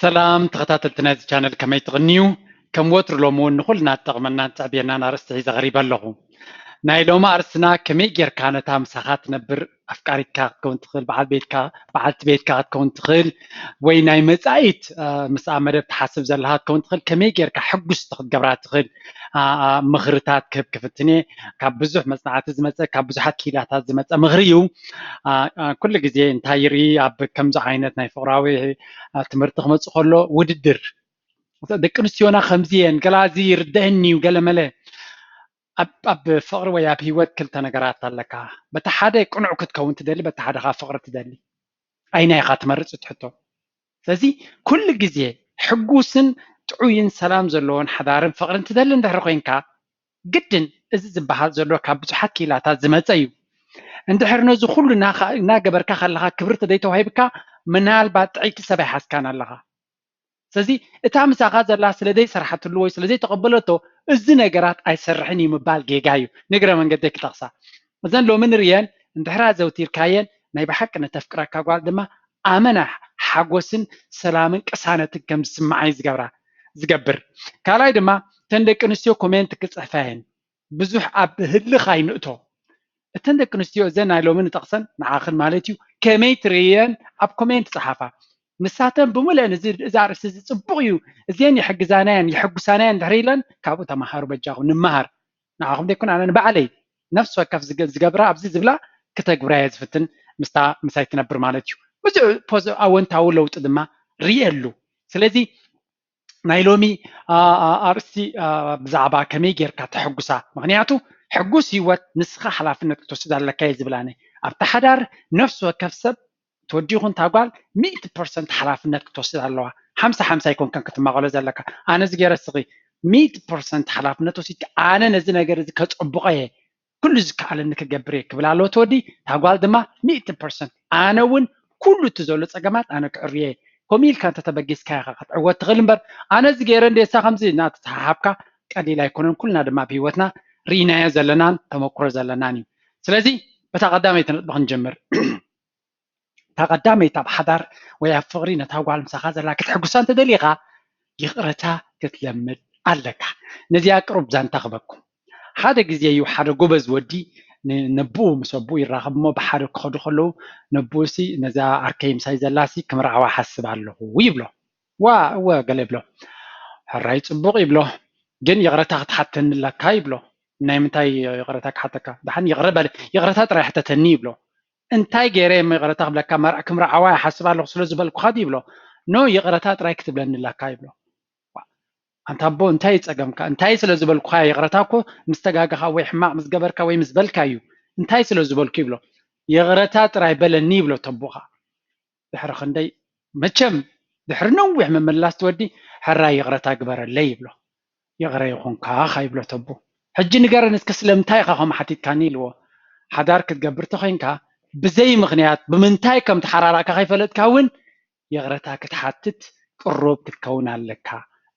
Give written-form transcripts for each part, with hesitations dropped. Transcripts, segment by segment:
سلام تخطات ناز channel كما يتغنيو كم وتر لومون نخلنا تغمنا تعبيرنا نارست عيزة غريبة له نايلوما أرسنا كمي جير كانت هم ساعات نبر أفكارك كون تخيل بعد بيتك كون تخيل وين مزايت مسامرة تحسب زلها كون تخيل كمي جير كحجز تقبرات تخيل مغرتات كفتني كبزح مصنعات زمت كبزحات كيلات زمت مغريو كل جزء انتايري أب كم زعينت ناي فراوي تمرت خمس خلو وددر دكنسيونا خمزين قال زي ردهني وقال ملأ أب فقر ويا بهوت كلتا نجارات لك بتحدى قنع كتكون تدلي بتحدى فقر تدلي أين يا تمرت تحطه فزي كل جزء حجوسن تعوين سلام زلون حضارن فقر تدلي ده رقينك جدا إذا بحال زلوا كابز حكي لا تزمت أيو عند حرنا زخول ناجبرك خلها كبرت ديتو هيبك منال بعد عيت سبع حس كان لها سزي اتام ساقات زلا سلدي سرحت له سلدي تقبلته እዚ ነገራት ኣይሰርሕን ይምባል ጌጋ እዩ ንግረ መንገዲ ክተቕሳ እዘን ሎሚ ንሪአን እንድሕራ ዘውቲርካየን ናይ ብሓቂ ነተፍቅረካ ጓል ድማ ኣመና ሓጎስን ሰላምን ቅሳነትን ከም ዝስማዓይ ዝገብር ካልኣይ ድማ እተን ደቂ ኣንስትዮ ኮሜንት ክፅሕፋየን ብዙሕ ኣብ ህልኽ ኣይንእቶ እተን ደቂ ኣንስትዮ እዘን ናይ ሎሚ ንጠቕሰን ንዓኽን ማለት እዩ ከመይ ትርእየን ኣብ ኮሜንት ፀሓፋ ንሳተን ብምልአን እዚ ኣርእስቲ እዚ ፅቡቕ እዩ እዚአን ይሕግዛናየን ይሕጉሳናየን ድሕሪ ኢለን ካብኡ ተማሃሩ በጃኹም ንምሃር ንዓኹም ደይኮን ኣነ ንባዕለይ ነፍሲ ወከፍ ዝገብራ ኣብዚ ዝብላ ክተግብራ እየ ዝፍትን ምሳይ ትነብር ማለት እዩ ብዙሕ ኣወንታዊ ለውጢ ድማ ርኢየሉ ስለዚ ናይ ሎሚ ኣርእስቲ ብዛዕባ ከመይ ጌርካ ተሕጉሳ ምክንያቱ ሕጉስ ሂወት ንስኻ ሓላፍነት ክትወስድ ኣለካ እየ ዝብላነ ኣብቲ ሓዳር ነፍሲ ወከፍ ሰብ توديهم تقول 100% حلافنت كتوصل على 50 يكون كان كتمغلو زلك انا زغير الصغي 100% حلافنت وسيت انا نزي ነገር እዚ ከጽብቀየ ኩሉ ዝከኣለ ንከገብር ክብላሎ ተወዲ ታጓል ድማ 100% ኣነ ውን ኩሉ ትዘሎ ፀገማት ኣነ ክዕርየ ኮሚል ካንተ ተበጊስካ ክትዕወት ትኽእል እምበር ኣነ ዝገይረ እንደሳ ከምዚ ናት ተሓብካ ቀሊል ኣይኮነን ኩልና ድማ ብሂወትና ሪናየ ዘለናን ተመክሮ ዘለናን እዩ ስለዚ በተቀዳመይት ነጥብ ክንጀምር تقدمي تاب حضر ويا فقري نتاوال مسخا زلا كتحقسان تدليغا يقرتا كتلمد عليك نزي اقرب زان تخبكم حدا غزي يو حدا غوبز ودي نبو مسبو يراخب مو بحر كخدو خلو نبوسي نزا اركيم ساي زلاسي كمرعوا حسب الله ويبلو وا قلبلو حراي صبوق يبلو جن يقرتا تحتن لك يبلو نايمتاي يقرتا حتى دحن يقرتا طري حتى تني يبلو انتاي غيري مغرتا بلك كمرع عواي حسب الله سلو زبلكو خدي بلو نو يقرتا طراي كتب لن لك يبلو انت ابو انتاي صقمك انتاي سلو زبلكو خا يقرتاكو مستغاغخا وي حماق مسغبركا وي مسبلكا يو انتاي سلو زبلكو يبلو يقرتا طراي بلني بلو تبوخا دحر خندي مچم دحر نو وي مملاس تودي حرا يقرتا غبر لي بلو يقرا يخون كا خا يبلو تبو حجي نغرن اسك سلمتاي خاهم حتيت كاني لو حدار كتغبر تخينكا بزي مغنيات بمنتاي كم تحرارك خيفلت كون يغرتا كتحتت قروب كتكون عليك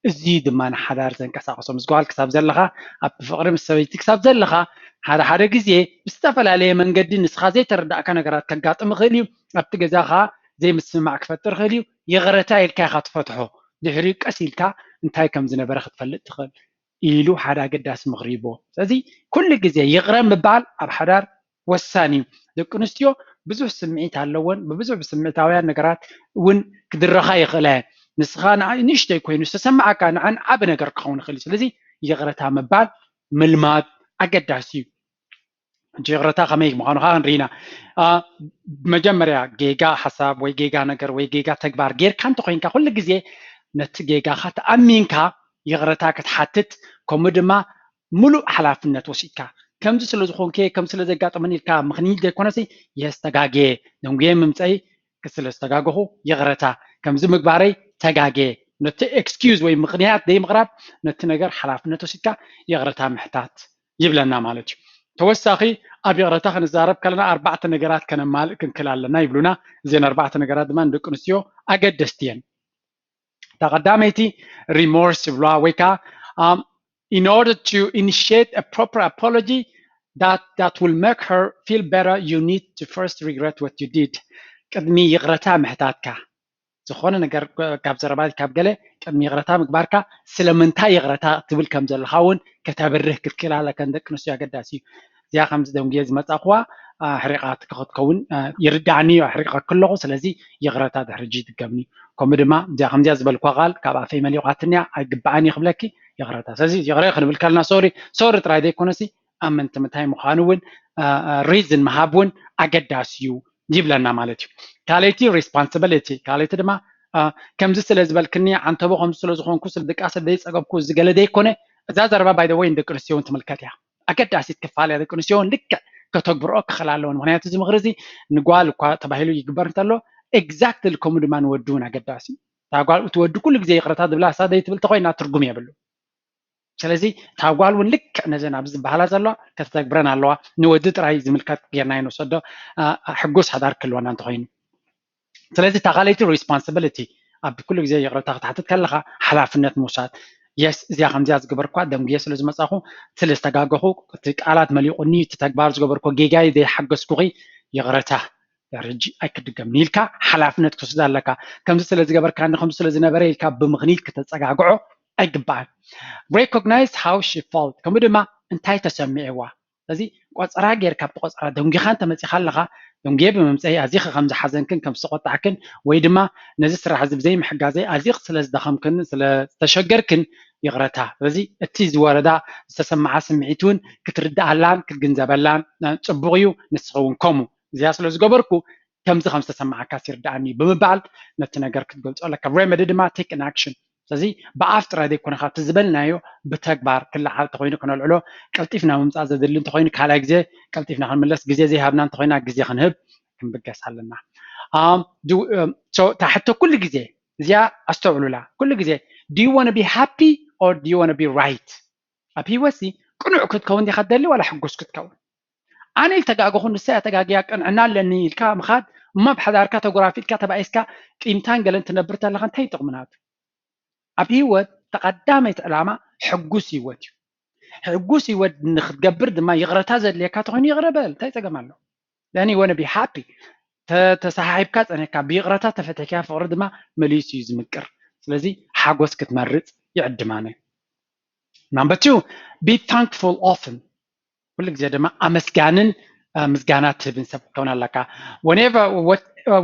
زيد ما حدار زنقساقسو مسغال كساب زلخا اب فقر مسويت كساب زلخا حدا غزي بستفل عليه منقدي نسخا زي ترداك نغرات كنقاطم خليو ابت غزاخا زي مسمع كفتر خليو يغرتا يلكا خطفتحو دحري قسيلكا انتاي كم زنبره خطفلت تخل إلو حدا قداس مغريبو سازي كل غزي يغرم ببال اب حدار وساني ደቂ ኣንስትዮ ብዙሕ ስምዒት ኣለወን ብብዙሕ ስምዒታውያን ነገራት እውን ክድረኻ ይኽእላን ንስኻ ንእሽተይ ኮይኑ ዝተሰማዓካ ንዓን ዓብ ነገር ክኸውን ይኽእል ስለዚ የቕረታ ምባል ምልማድ ኣገዳሲ እዩ እንጂ የቕረታ ከመይ ምዃኑ ከዓ ንሪኢና መጀመርያ ጌጋ ሓሳብ ወይ ጌጋ ነገር ወይ ጌጋ ተግባር ጌርካ እንተኮይንካ ኩሉ ግዜ ነቲ ጌጋኻ ተኣሚንካ የቕረታ ክትሓትት ከምኡ ድማ ሙሉእ ሓላፍነት ወሲድካ كم سلو زخون كي كم سلو زقاط من الكا مخنيل دي كونسي يستغاغي نونغي ممصاي كسل استغاغو يغرتا كم زي مغباري تغاغي نت اكسكيوز وي مخنيات دي مغرب نت نجر حلافنتو سيكا يغرتا محتات يبلنا مالتي توساخي ابي يغرتا خنزارب كلنا اربعه نجرات كان مال كنكلالنا يبلونا زين اربعه نجرات دمان دقنسيو اقدستين تقدمتي remorse بلا ويكا in order to initiate a proper apology that will make her feel better, you need to first regret what you did. قدمي يغرتا محتاتك ዝኾነ ነገር ካብ ዘረባት ካብ ገለ ቅድሚ ይቕረታ ምግባርካ ስለምንታይ ይቕረታ ትብል ከም ዘለካ እውን ከተብርህ ክትክእል ኣለካ ንደቂ ኣንስትዮ ኣገዳሲ እዩ እዚኣ ከምዚ ደንግየ ዝመፃ እኳ ሕሪቓ ክትከውን ይርዳዕኒ ሕሪቓ ከለኹ ስለዚ ይቕረታ ድሕሪ ትገብኒ ከምኡ ድማ እዚኣ ከምዚኣ ዝበልኳ ቃል ካብ ኣፈይ መሊቋትንያ ኣይግባኣኒ ክብለኪ ይቕረታ ስለዚ ይቕረ ክንብል ከለና ሶሪ ጥራይ ዘይኮነሲ ኣመንቲ ምንታይ ምዃኑ እውን ሪዝን ምሃብ እውን ኣገዳሲ እዩ ይብለና ማለት እዩ ካልይቲ ሪስፖንሲቢሊቲ ካልይቲ ድማ ከምዚ ስለ ዝበልክኒ ዓንተቦ ከምዚ ስለ ዝኾንኩ ስለ ደቂ ሰደይ ፀገምኩ ዝገለ ዘይኮነ እዛ ዘረባ ባይ ዘ ወይ ንደቂ ኣንስትዮ እውን ትምልከት እያ ኣገዳሲት ክፋል እያ ደቂ ኣንስትዮ እውን ልክዕ ከተግብርኦ ክኽእል ኣለዎን ምክንያቱ እዚ ምክሪ እዚ ንጓል እኳ ተባሂሉ ይግበር እንተሎ ኤግዛክትሊ ከምኡ ድማ ንወዲ እውን ኣገዳሲ እታ ጓል እትወዲ ኩሉ ግዜ ይቕረታ ዝብላ ሳደይ ትብል ተኮይና ትርጉም የብሉ ስለዚ እታ ጓል እውን ልክዕ ነዘን ኣብዚ ዝበሃላ ዘለዋ ከተተግብረን ኣለዋ ንወዲ ጥራይ ዝምልከት ጌርና ይንወሰዶ ሕጉስ ሓዳር ክህልወና እንተኮይኑ ስለዚ እታ ካልይቲ ሪስፖንሲቢሊቲ ኣብ ኩሉ ግዜ ይቕረታ ክትሓትት ከለካ ሓላፍነት ምውሳድ የስ እዚኣ ከምዚኣ ዝገበርኳ ደምግየ ስለ ዝመፃኹ ስለ ዝተጋገኹ እቲ ቃላት መሊቑኒ እቲ ተግባር ዝገበርኮ ጌጋይ ዘይሓገዝኩኺ ይቕረታ ሕጂ ኣይክድገምኒ ኢልካ ሓላፍነት ክትወስድ ኣለካ ከምዚ ስለ ዝገበርካኒ ከምዚ ስለ ዝነበረ ኢልካ ብምኽኒት ክትፀጋግዖ ኣይግባኣን recognize how she felt ከምኡ ድማ እንታይ ተሰሚዕዋ ስለዚ ቆፀራ ጌርካ ብቆፀራ ደንጊኻ እንተመፂኻ ኣለካ ደንጊየ ብምምፀይ ኣዚኺ ከም ዝሓዘንክን ከም ዝቆጣዕክን ወይ ድማ ነዚ ስራሕ እዚ ብዘይ ምሕጋዘይ ኣዚኽ ስለ ዝደኸምክን ስለ ዝተሸገርክን ይቕረታ ስለዚ እቲ ዝወረዳ ዝተሰማዓ ስምዒት እውን ክትርዳኣላን ክትግንዘበላን ፅቡቕ እዩ ንስኺ እውን ከምኡ እዚኣ ስለ ዝገበርኩ ከምዚ ከም ዝተሰማዓካ ይርዳኣኒ ብምባል ነቲ ነገር ክትገልፆ ኣለካ ሬመዲ ድማ ቴክ ን ኣክሽን ስለዚ ብኣፍ ጥራይ ዘይኮነካ እቲ ዝበልናዮ ብተግባር ክለዓል እንተኮይኑ ክነልዕሎ ቀልጢፍና ምምፃእ ዘድሊ እንተኮይኑ ካልኣይ ግዜ ቀልጢፍና ክንምለስ ግዜ ዘይሃብና እንተኮይና ግዜ ክንህብ ክንብገስ ኣለና ታሕቶ ኩሉ ግዜ እዚኣ ኣስተውዕሉላ ኩሉ ግዜ do you want to be happy or do you want to be right ኣብ ሂወት ቅኑዕ ክትከውን ዲኻ ትደሊ ዋላ ሕጉስ ክትከውን ኣነ ኢልተጋገኹ ንሳይ ተጋግያ ቅንዕና ኣለኒ ኢልካ ምኻድ እሞ ብሓዳርካ ተጎራፊትካ ተባኢስካ ቂምታን ገለን ትነብር ተለካ እንታይ ይጥቕምናቱ ኣብ ሂወት ተቐዳመይቲ ዕላማ ሕጉስ ሂወት እዩ ሕጉስ ሂወት ንክትገብር ድማ ይቕረታ ዘድልየካ ተኮይኑ ይቕረበል እንታይ ፀገም ኣሎ ለኒ ወነ ቢ ሃፒ ተሰሓሒብካ ፀኒሕካ ብይቕረታ ተፈተካ ፍቅሪ ድማ መሊሱ እዩ ዝምቅር ስለዚ ሓጎስ ክትመርፅ ይዕድማነ number 2 be thankful often ኩሉ ግዜ ድማ ኣመስጋንን ምስጋና ትህብን ሰብ ክትከውን ኣለካ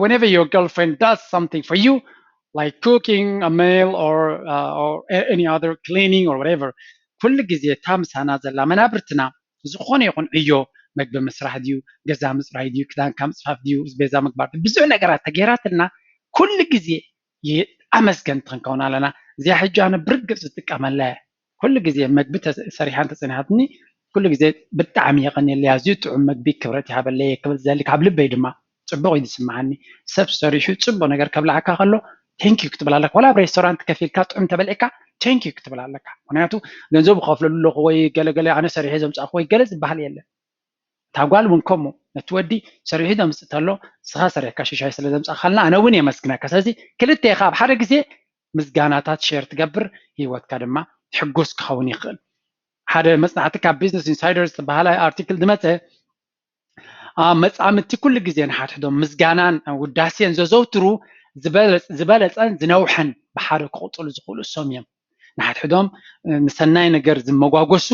whenever your girlfriend does something for you like cooking a meal or any other cleaning or whatever ኩሉ ግዜ ታምሳና ዘላ መናብርትና ዝኾነ ይኹን እዮ መግቢ ምስራሕ ድዩ ገዛ ምፅራይ ድዩ ክዳንካ ምፅፋፍ ድዩ ቤዛ ምግባር ብዙሕ ነገራት ተገይራትና ኩሉ ግዜ ኣመስገንቲ ክንከውን ኣለና እዚኣ ሕጂ ኣነ ብርግፅ ዝጥቀመላ ኩሉ ግዜ መግቢ ሰሪሓን ተፀኒሓትኒ ኩሉ ግዜ ብጣዕሚ የቀኒለያ ኣዝዩ ጥዑም መግቢ ክብረት ይሃበለየ ክብል ዘሊ ካብ ልበይ ድማ ፅቡቅ እዩ ዝስማዓኒ ሰብ ሰሪሑ ፅቡቅ ነገር ከብላዓካ ከሎ ቴንኪዩ ክትብል ኣለካ ዋላ ኣብ ሬስቶራንት ከፊልካ ጥዑም ተበሊዕካ ቴንኪዩ ክትብል ኣለካ ምክንያቱ ገንዘቡ ክኸፍለሉ ኣለኹ ወይ ገለገለ ኣነ ሰሪሑ ዘምፃእኹ ወይ ገለ ዝበሃል የለን እታ ጓል እውን ከምኡ ነቲ ወዲ ሰሪሑ ዘምፅእ ተሎ ስኻ ሰሪሕካ ሽሻይ ስለ ዘምፃእካ ከለና ኣነ እውን የመስግነካ ስለዚ ክልተኢኻ ኣብ ሓደ ግዜ ምስጋናታት ሼር ትገብር ሂወትካ ድማ ሕጉስ ክኸውን ይኽእል ሓደ መፅናዕቲ ካብ ቢዝነስ ኢንሳይደርስ ዝበሃለ ኣርቲክል ዝመፀ መፃምቲ ኩሉ ግዜ ንሓድሕዶም ምስጋናን ውዳሴን ዘዘውትሩ ዝበለፀን ዝነውሐን ብሓደ ክቕፅሉ ዝኽእሉ እሶም እዮም ንሓድሕዶም ንሰናይ ነገር ዝመጓጎሱ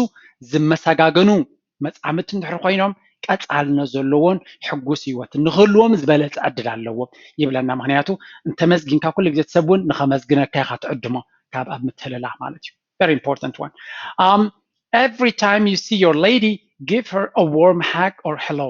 ዝመሰጋገኑ መፃምቲ እንድሕር ኮይኖም ቀፃልነት ዘለዎን ሕጉስ ሂወት ንክህልዎም ዝበለፀ ዕድል ኣለዎም ይብለና ምክንያቱ እንተመስጊንካ ኩሉ ግዜ ትሰብ እውን ንኸመስግነካ ኢኻ ትዕድሞ ካብ ኣብ ምትህልላኽ ማለት እዩ very important one every time you see your lady give her a warm hug or hello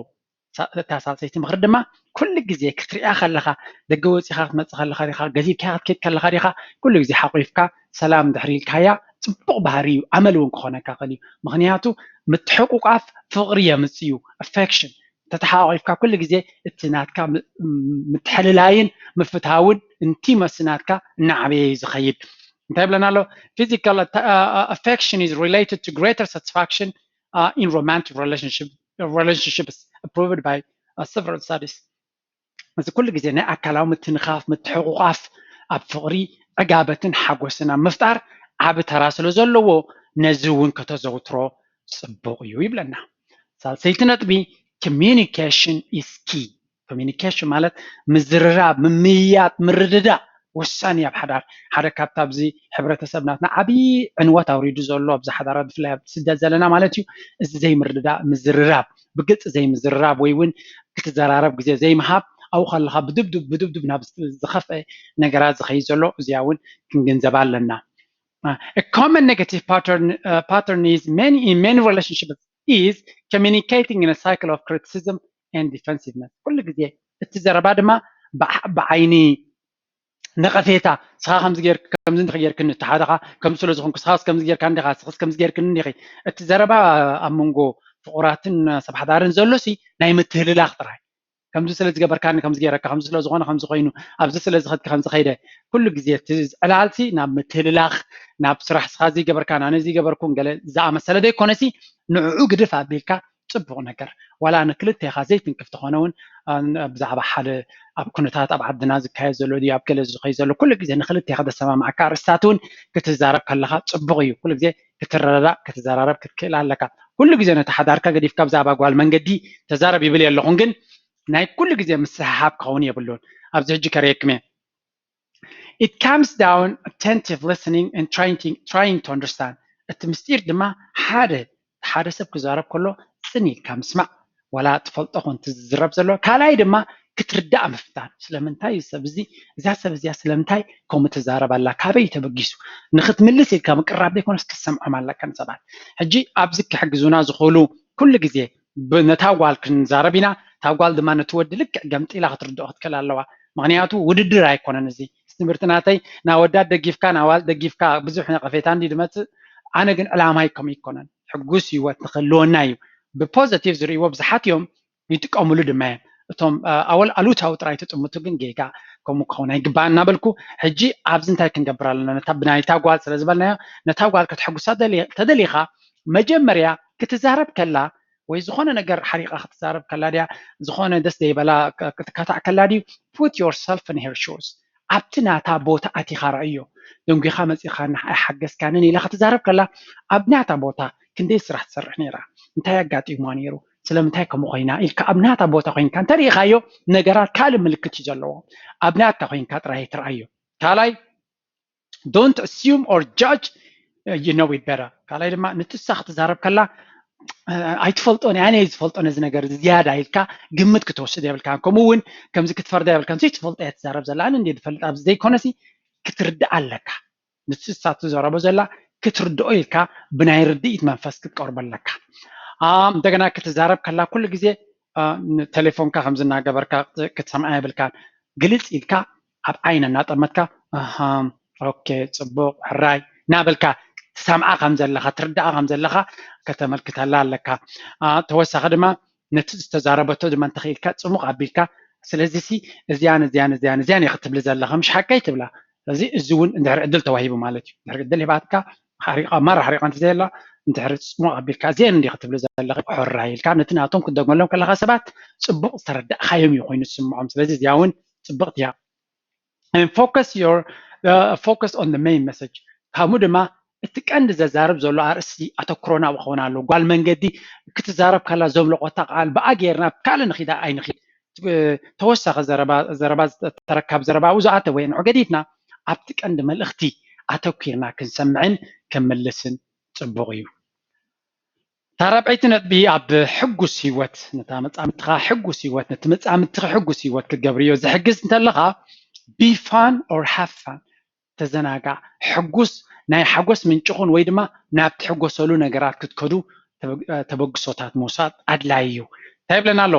ታሳሰይቲ ምክሪ ድማ ኩሉ ግዜ ክትሪኣ ከለካ ደገ ወፂኻ ክትመፅእ ከለካ ዲኻ ገዚብካ ክትከድ ከለካ ዲኻ ኩሉ ግዜ ሓቑፍካ ሰላም ድሕሪ ኢልካያ ፅቡቅ ባህሪ እዩ ኣመል እውን ክኾነካ ክእል እዩ ምክንያቱ ምትሕቁቃፍ ፍቅሪ የምፅ እዩ affection ተተሓቋቂፍካ ኩሉ ግዜ እቲ ናትካ ምትሕልላይን ምፍታውን intimacy ናትካ እናዓበየ ዝኸይድ እንታይ ብለና ኣሎ physical affection is related to greater satisfaction in romantic relationships approved by several studies እዚ ኩሉ ግዜ ናይ ኣካላዊ ምትንኻፍ ምትሕቁቃፍ ኣብ ፍቅሪ ዕጋበትን ሓጎስን ኣብ ምፍጣር ዓብ ተራ ስለ ዘለዎ ነዚ እውን ከተዘውትሮ ፅቡቅ እዩ ይብለና ሳልሰይቲ ነጥቢ communication is key communication ማለት ምዝርራብ ምምያጥ ምርድዳእ ወሳኒ ኣብ ሓዳር ሓደ ካብታ ኣብዚ ሕብረተሰብናትና ዓብይ ዕንወት ኣውሪዱ ዘሎ ኣብዚ ሓዳራት ብፍላይ ኣብ ስደት ዘለና ማለት እዩ እዚ ዘይምርድዳእ ምዝርራብ ብግልፂ ዘይምዝርራብ ወይ እውን ክትዘራረብ ግዜ ዘይምሃብ ኣብኡ ከለካ ብድብድብ ናብ ዝኸፍአ ነገራት ዝኸይድ ዘሎ እዚኣ እውን ክንግንዘባ ኣለና A common negative pattern is in many relationships is communicating in a cycle of criticism and defensiveness. كل ግዜ እቲ ዘረባ ድማ ብዓይኒ ነቐፌታ ስኻ ከምዚ ጌርክ ከምዚ ንኽጌርክን እቲ ሓደኻ ከምዚ ስለ ዝኾንኩ ስኻስ ከምዚ ጌርካ እንዲኻ ስኻስ ከምዚ ጌርክን እንዲኺ እቲ ዘረባ ኣብ መንጎ ፍቑራትን ሰብ ሓዳርን ዘሎሲ ናይ ምትህልላኽ ጥራይ ከምዚ ስለ ዝገበርካኒ ከምዚ ገይረካ ከምዚ ስለ ዝኾነ ከምዚ ኮይኑ ኣብዚ ስለ ዝኸድክ ከምዚ ኸይደ ኩሉ ግዜ እቲ ዕላልቲ ናብ ምትህልላኽ ናብ ስራሕ ስኻ እዚ ገበርካ ኣነ እዚ ገበርኩን ገለ ዝኣመሰለ ዘይኮነሲ ንዕኡ ግድፍ ኣቢልካ ፅቡቕ ነገር ዋላ ንክልቴኻ ዘይትንክፍ ተኾነ እውን ብዛዕባ ሓደ ኣብ ኩነታት ኣብ ዓድና ዝካየድ ዘሎ ድዩ ኣብ ገለ ዝኸይድ ዘሎ ኩሉ ግዜ ንክልቴኻ ዘሰማምዓካ ርስታት እውን ክትዛረብ ከለካ ፅቡቕ እዩ ኩሉ ግዜ ክትረዳእ ክትዘራረብ ክትክእል ኣለካ ኩሉ ግዜ ነቲ ሓዳርካ ገዲፍካ ብዛዕባ ጓል መንገዲ ተዛረብ ይብል ኣለኹን ግን ናይ ኩሉ ግዜ ምስሓብ ክኸውን የብሉን ኣብዚ ሕጂ ከርየክም It comes down attentive listening and trying to understand እቲ ምስጢር ድማ ሓደ ሰብ ክዛረብ ከሎ ፅን ኢልካ ምስማዕ ወላ ትፈልጦ ኮንቲ ዝዝረብ ዘሎ ካልኣይ ድማ ክትርዳእ ምፍታን ስለምንታይ ሰብ እዚ እዛ ሰብ እዚኣ ስለምንታይ ከምኡ ትዛረብ ኣላ ካበይ ተበጊሱ ንክትምልስ ኢልካ ምቅራብ ዘይኮነስ ክትሰምዖም ኣለካ ንሰባት ሕጂ ኣብዚ ክሕግዙና ዝኽእሉ ኩሉ ግዜ ነታ ጓል ክንዛረብ ኢና እታ ጓል ድማ ነቲ ወዲ ልክዕ ገምጢላ ክትርድኦ ክትክእል ኣለዋ ምክንያቱ ውድድር ኣይኮነን እዚ ትምህርቲ ናተይ ናወዳት ደጊፍካ ናዋል ደጊፍካ ብዙሕ ነቐፌታ እንዲ ድመፅእ ኣነ ግን ዕላማይ ከምኡ ይኮነን ሕጉስ ህይወት ንክህልወና እዩ ብፖዘቲቭ ዝርእይዎ ብዙሓት እዮም ይጥቀምሉ ድማ እዮም እቶም ኣወል ኣሉታዊ ጥራይ ትጥምቱ ግን ጌጋ ከምኡ ክኸውን ኣይግባእ እናበልኩ ሕጂ ኣብዚ እንታይ ክንገብር ኣለና ነታ ብናይታ ጓል ስለ ዝበልናዮ ነታ ጓል ክትሕጉሳ ተደሊኻ መጀመርያ ክትዛረብ ከላ ወይ ዝኾነ ነገር ሓሪቓ ክትዛረብ ከላ ድያ ዝኾነ ደስ ዘይበላ ክትካታዕ ከላ ድዩ put yourself in her shoes ኣብቲ ናታ ቦታ ኣቲኻ ርአዮ ደንጉኻ መፂኻ ኣይሓገዝካንን ኢላ ክትዛረብ ከላ ኣብ ናታ ቦታ ክንደይ ስራሕ ትሰርሕ ነይራ እንታይ ኣጋጢማ ነይሩ ስለምንታይ ከምኡ ኮይና ኢልካ ኣብ ናታ ቦታ ኮይንካ እንተሪኢኻዮ ነገራት ካልእ ምልክት እዩ ዘለዎ ኣብ ናታ ኮይንካ ጥራይ ትርአዮ ካልኣይ don't assume or judge you know it better ካልኣይ ድማ ንትሳ ክትዛረብ ከላ ኣይትፈልጦን ኣነ ዝፈልጦ ነዚ ነገር ዝያዳ ኢልካ ግምት ክትወስድ የብልካ ከምኡ እውን ከምዚ ክትፈርዳ የብልካ ዘይትፈልጦ እያ ትዛረብ ዘላ ኣነ እንዴት ትፈልጥ ኣብዚ ዘይኮነሲ ክትርዳእ ኣለካ ንትሳ ትዛረቦ ዘላ ክትርድኦ ኢልካ ብናይ ርድኢት መንፈስ ክትቀርበ ኣለካ እንደገና ክትዛረብ ከላ ኩሉ ግዜ ቴሌፎንካ ከምዚ እናገበርካ ክትሰምዓ የብልካ ግልፅ ኢልካ ኣብ ዓይነ እናጠመትካ ኦኬ ፅቡቕ ሕራይ ናበልካ ትሰምዓ ከም ዘለኻ ትርዳኣ ከም ዘለኻ ከተመልክተላ ኣለካ ተወሳኺ ድማ ነቲ ዝተዛረበቶ ድማ እንተኽኢልካ ፅሙቕ ኣቢልካ ስለዚ እዚያን ክትብል ዘለኻ ምሽ ሓቀይ ትብላ ስለዚ እዚ እውን እንድሕሪ ዕድል ተዋሂቡ ማለት እዩ እንድሕሪ ዕድል ሂባትካ ማራ ሓሪቓ እንተዘየላ እንድሕሪ ፅሙቕ ኣቢልካ እዚአን እንዲ ክትብል ዘለኻ ሕራይ ኢልካ ነቲ ናቶም ክትደግመሎም ከለካ ሰባት ፅቡቕ ዝተረዳእካዮም እዩ ኮይኑ ዝስምዖም ስለዚ እዚኣ እውን ፅብቕቲ እያ and focus on the main message ከምኡ ድማ እቲ ቀንዲ ዘዛርብ ዘሎ ኣርእስቲ ኣተኩሮና ክኸውን ኣለዎ ጓል መንገዲ ክትዛረብ ከላ ዘምልቆታ ቃል ብኣ ጌርና ካልእ ንኺዳ ኣይንኺድ ተወሳኺ ዘረባ ተረካብ ዘረባ ውዝኣተ ወይ ንዑ ገዲፍና ኣብቲ ቀንዲ መልእኽቲ ኣተኪርና ክንሰምዕን ክምልስን ፅቡቕ እዩ ታራብዒቲ ነጥቢ ኣብ ሕጉስ ህይወት ነታ መፃምድትኻ ሕጉስ ህይወት ነቲ መፃምድትኻ ሕጉስ ህይወት ክትገብርዮ ዝሕግዝ እንተለኻ be fun or have fun ተዘናጋዕ ሕጉስ ናይ ሓጎስ ምንጭኹን ወይ ድማ ናብ ትሕጎሰሉ ነገራት ክትከዱ ተበግሶታት ምውሳድ ኣድላይ እዩ እንታይ ይብለና ኣሎ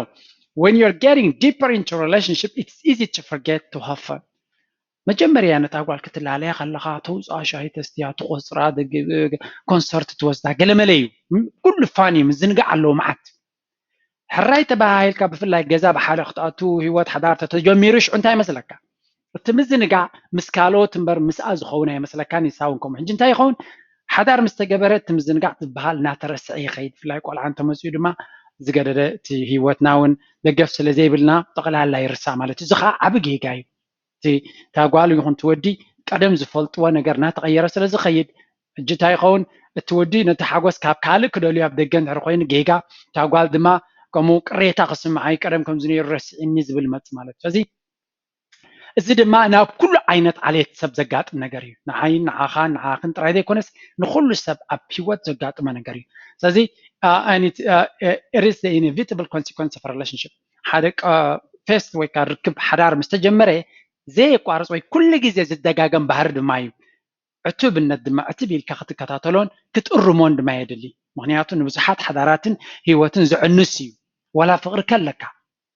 when you're getting deeper into a relationship it's easy to forget to have fun መጀመርያ ነታ ጓል ክትላለያ ከለኻ ተውፅኣ ሻሂ ተስትያ ትቆፅራ ኮንሰርት ትወስዳ ገለመለ እዩ ኩሉ ፋን እዩ ምዝንጋዕ ኣለዎ መዓት ሕራይ ተባሂልካ ብፍላይ ገዛ ብሓደ ክትኣቱ ህይወት ሓዳር ተጀሚሩ ሽዑ እንታይ ይመስለካ እቲ ምዝንጋዕ ምስ ካልኦት እምበር ምስኣ ዝኸውን ኣይመስለካን ይሳውንኩም ሕጂ እንታይ ይኸውን ሓዳር ምስ ተገበረ እቲ ምዝንጋዕ ዝበሃል እናተረስዐ ይኸይድ ብፍላይ ቆልዓ እንተመፅኡ ድማ ዝገደደ እቲ ህይወትና እውን ደገፍ ስለዘይብልና ጠቕላላ ይርሳዕ ማለት እዩ እዚ ከዓ ዓብ ጌጋ እዩ እቲ ታጓሉ ይኹን ትወዲ ቀደም ዝፈልጥዎ ነገር እናተቐየረ ስለዝኸይድ ሕጂ እንታይ ይኸውን እቲ ወዲ ነቲ ሓጎስ ካብ ካልእ ክደልዩ ኣብ ደገ እንድሕር ኮይኑ ጌጋ ታጓል ድማ ከምኡ ቅሬታ ክስምዓይ ቀደም ከምዚ ነይሩ ረሲዕኒ ዝብል መፅ ማለት ስለዚ إذا دما أنا كل عينت عليه سب زقات النجاري نعين نعاخن تراي ده كونس نخل سب أبيوت زقات ما نجاري سازي and it is the inevitable consequence of a relationship حدك first ويكركب حرار مستجمرة زي قارص وي كل جزء زدقاقم بحر دمايو عتوب الندم عتبي الكخت كتاتلون كتقرمون دما يدلي مغنياتو نبزحات حضاراتن هيوتن زعنسيو ولا فقر كلك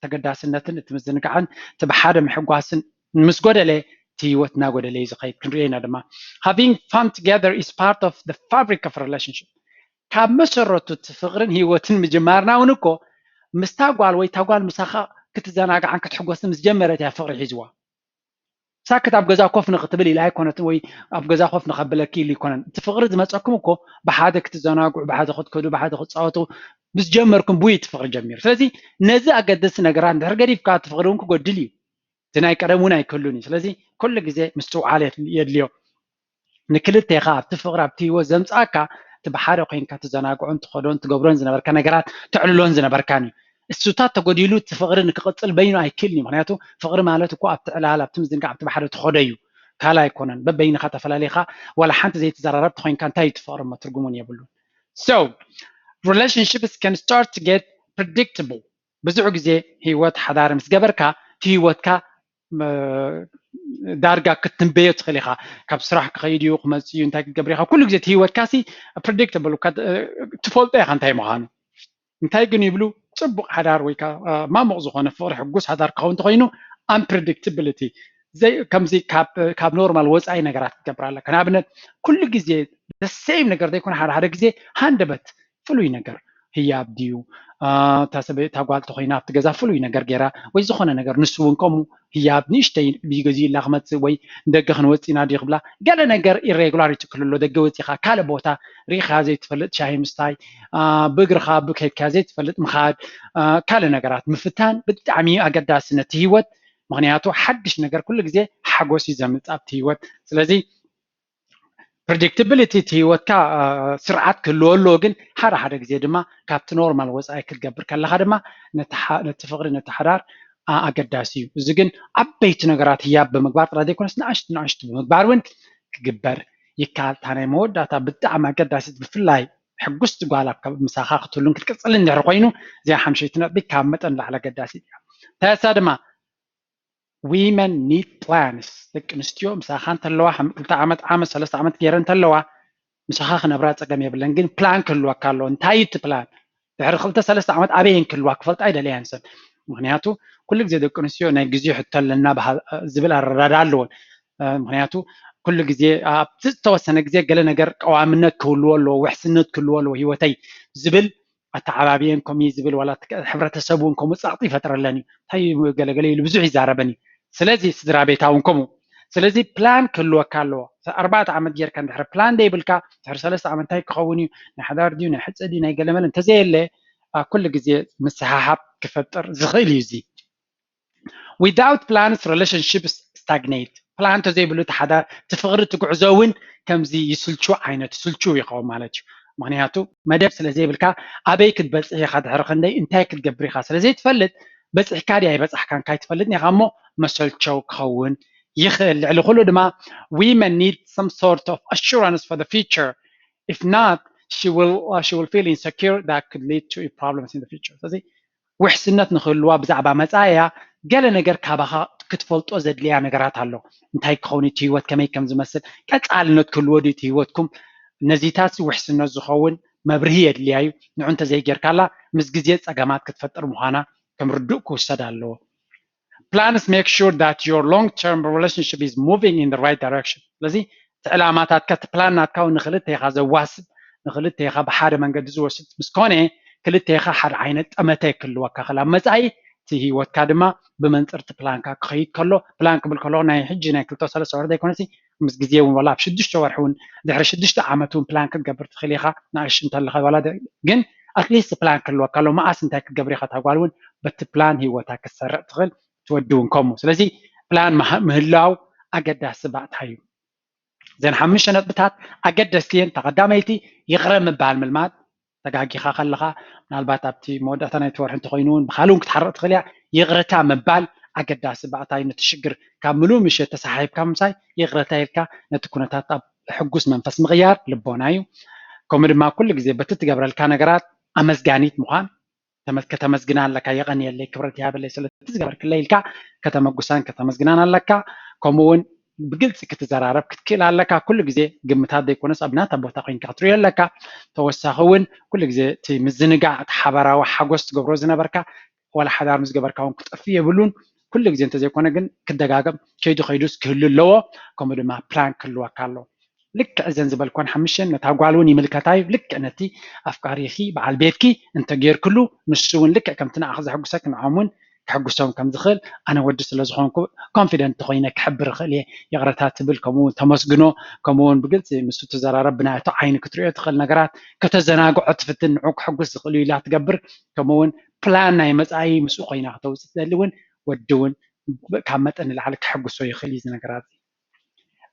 تقداسنتن تمزنقعن تبحاد محقواسن مسقود عليه تيوتنا قود عليه زقيد كنرينا دما having fun together is part of the fabric of a relationship كاب مسرتو تفقرن هيوتن مجمارنا ونكو مستاقوال ويتاقوال مساخا كتزانقعن كتحقواسن مزجمرة يا فقر حجوا ساكت أب جزا خوف نقتبلي لا يكون توي أب جزا خوف نقبلكي اللي يكون تفقرد ما تأكمكو بحادك تزناق وبحاد خد كدو بحاد خد صوتو بس جمركم بوي تفقر جمير سلازي نزا قدس نجران ده قريب كات تفقرونكو قدلي تناي كرمونا يكلوني سلازي كل جزء مستوى عليه يدليو نكلت يخاف تفقر بتي وزمت أكا تبحار وقين كات تزناق وأنت خدون تجبرون زنا بركان نجرات تعللون زنا بركاني السوتات تقوليلو تفقر إنك قتل بينه أيكلني معناته فقر مالته كو أبتعلى بتمزن قاعد تبحر تخديو كلا يكونن ببين خطة فلاليخا ولا حنت زي تزرربت خوين كان تاي تفقر ما ترجمون يبلون so relationships can start to get predictable بزعو جزء هيوت حضارة مسجبركا هيوتكا دارجا كتنبيه تخليها كبصراحة كخيديو قمصيو انتاي جبريها كل جزء هيوتكاسي predictable وكاد تفولت إيه عن تاي معان انتاي جنيبلو صبق حدار ويكا ما مغزوخونه فرح قوس حدار قاون تخينو unpredictability زي كم زي كاب نورمال وز اي نغرات تقبر لك انا ابن كل جزء the same نغر ده يكون حدا جزء هاندبت فلوي نغر هي ابديو تاسبه تاغوال تخينا تجزا فلوي نغر غيرا وي زخونه نغر نسونكم هي ابنيشتي بيغزي لاخمت وي دغخن وصينا دي قبلا قال نغر irregularity كللو دغوت يخا كاله بوتا ريخا زي تفلط شاي مستاي بغرخا بكيكا زي تفلط مخاد كاله نغرات مفتان بتعمي اقداسنت هيوت مغنياتو حدش نغر كل جزء حقوس يزمت ابت هيوت سلازي predictability هيوتكا سرعات كلولو جن حدا جزء دما كابت نورمال وز اي كتقبر كلها دما نتفقر نتحرار اقداسيو زين ابيت نغرات هياب بمقبار رادي كونس نعشت بمقبار وين كجبر يكال تاني موداتا بتعما قداسيت بفلاي حقست قالك مساخا قتلون كتقصل ندير قوينو زي حمشيتنا بكامتن على قداسيت تاسا دما women need plans لك نستيو مساخان تلوا حملت عام 3 عامات غيرن تلوا مساخا نبرات صقم يبلن ግን ፕላን ክልዋ ካሎ እንታይት ፕላን ድሕሪ 2-3 ዓመት ኣበየን ክልዋ ክፈልጥ ኣይደለያን ሰብ ምክንያቱ ኩሉ ግዜ ደቂ ኣንስትዮ ናይ ግዜ ሕተለና ዝብል ኣረዳዳ ኣለዎን ምክንያቱ ኩሉ ግዜ ኣብ ዝተወሰነ ግዜ ገለ ነገር ቀዋምነት ክህልዎ ኣለዎ ውሕስነት ክህልዎ ኣለዎ ሂወተይ ዝብል ኣተዓባብየን ከምኡ ዝብል ዋላ ሕብረተሰብ እውን ከምኡ ፃቕጢ ይፈጥረለኒ እንታይ ገለገለ ኢሉ ብዙሕ ይዛረበኒ ስለዚ ስድራ ቤታውን ከምኡ ስለዚ ፕላን ክህልወካ ኣለዎ 4 ዓመት ጌርካ እንድሕር ፕላን ደይብልካ ድሕሪ 3 ዓመት እንታይ ክኸውን እዩ ናይ ሓዳር ድዩ ናይ ሕፀ ድዩ ናይ ገለመለ እንተዘየለ ኩሉ ግዜ ምስሓሓብ ክፈጥር ዝኽእል እዩ እዚ without plans relationships stagnate ፕላን ተዘይብሉ ተሓዳር ትፍቅሪ ትጉዕዞ እውን ከምዚ ይስልቹ ዓይነት ስልቹ ይኸውን ማለት እዩ ምክንያቱ መደብ ስለዘይብልካ ኣበይ ክትበፅሕ ኢኻ ድሕሪ ክንደይ እንታይ ክትገብር ኢኻ ስለዘይትፈልጥ በፅሕካ ድያ ይበፅሕካን ካይትፈልጥ ኒኻ እሞ መሰልቸው ክኸውን يخل على كله دما women need some sort of assurance for the future if not she will feel insecure that could lead to problems in the future فزي وحسنت نخلوا بزعبه مصايا قال ነገር ካባኻ ክትፈልጦ ዘድልያ ነገራት ኣሎ እንታይ ክኸውን እቲ ህይወት ከመይ ከም ዝመስል ቀጻልነት ክህልዎ ድዩ ህይወትኩም ነዚታት ውሕስነት ዝኸውን መብርሂ የድልያዩ ንዑ እንተ ዘይጌርካላ ምስ ግዜ ፀገማት ክትፈጥር ምዃና ከም ርዱእ ክውሰድ ኣለዎ plans make sure that your long-term relationship is moving in the right direction. لذي تعلامات كت بلانات كون نخلت يخا زواسب نخلت يخا بحار من قد زوسد مسكونة كلت يخا حر عينت أمتى كل وقت خلا مزعي تهي وتكادما بمنطرة بلانكا خيط كله بلانك بالكلو ناي حجنا كل توصل سعر ده يكون سي مسجزيه ولا بشدش توارحون دحر شدش تعمتون بلانك قبرت خليخا ناقش انت اللي ولا جن أتليست بلانك كل وقت لو ما أسنت قبريخا تقولون بت بلان هي وتاك السر تغل تودون كمو سلازي بلان مهلاو أقدس بعد هايو زين حمش نبتات أقدس لين تقدميتي يغرم بالملمات تقاقي خلخا من البات أبتي مودة ثانية تورحن تخينون بخالون كتحرق تخليع يغرتا مبال ኣገዳሲ ባእታይ ነቲ ሽግር ካብ ምሉእ ምሸት ተሰሓቢብካ ምሳይ ይቕረታ ኢልካ ነቲ ኩነታት ኣብ ሕጉስ መንፈስ ምቕያር ልቦና እዩ ከምኡ ድማ ኩሉ ግዜ በቲ ትገብረልካ ነገራት ኣመስጋኒት ምዃን ከተመስግና ኣለካ የቐኒየለይ ክብረት ያበለይ ስለቲ ዝገበርክለይ ኢልካ ከተመጉሳን ከተመስግናን ኣለካ ከምኡውን ብግልፂ ክትዘራረብ ክትክእል ኣለካ ኩሉ ግዜ ግምታት ዘይኮነስ ኣብ ናታ ቦታ ኮይንካ ክትሪኦ ኣለካ ተወሳኺ እውን ኩሉ ግዜ እቲ ምዝንጋዕ እቲ ሓበራዊ ሓጎስ ትገብሮ ዝነበርካ ወላ ሓዳር ምስ ገበርካ እውን ክጠፍእ የብሉን ኩሉ ግዜ እንተዘይኮነ ግን ክደጋገም ከይዱ ከይዱስ ክህሉ ኣለዎ ከምኡ ድማ ፕላን ክህልወካ ኣለዎ ልክዕ እዘን ዝበልኮን ሓሙሽተ ነታ ጓል እውን ይምልከታ እዩ ልክዕ ነቲ ኣፍቃሪኺ በዓል ቤትኪ እንተጌርክሉ ንሱ እውን ልክዕ ከምቲ ንኣኽ ዘሕጉሰክ ንዖም እውን كحجوسهم كم دخل أنا ودي سلزخون confident تخينا كحبر خليه يغرتها تبل كمون تمسجنو كمون بقلت مستوت زرا ربنا تعين كترية تخل نجارات كتزناق عطفتن عق حجوس خليه لا تجبر كمون بلان نايمس أي مسوقين عطوس تدلون ودون كمت أن العلك حجوس ويخلي نجارات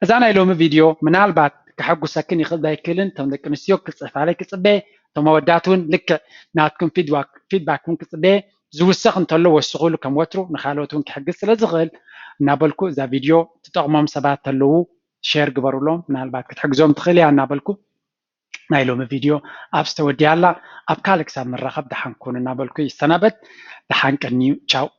إذا أنا اليوم فيديو من البعض كحجوس سكن يخل ذا كلن تملك نسيوك تصف عليك تصبي ثم وداتون لك ناتكم feedback ممكن تصبي زوسخ انتلو وسخولو كم وترو نخالوتون كحجز سلازغل نابلكو ذا فيديو تطعمهم سبات تلو شير قبرولهم نالبات كتحجزهم تخلي عن نابلكو نايلوم فيديو أبستو ديالا أبكالك سام الرخب دحان كون نابلكو يستنبت دحان كنيو تشاو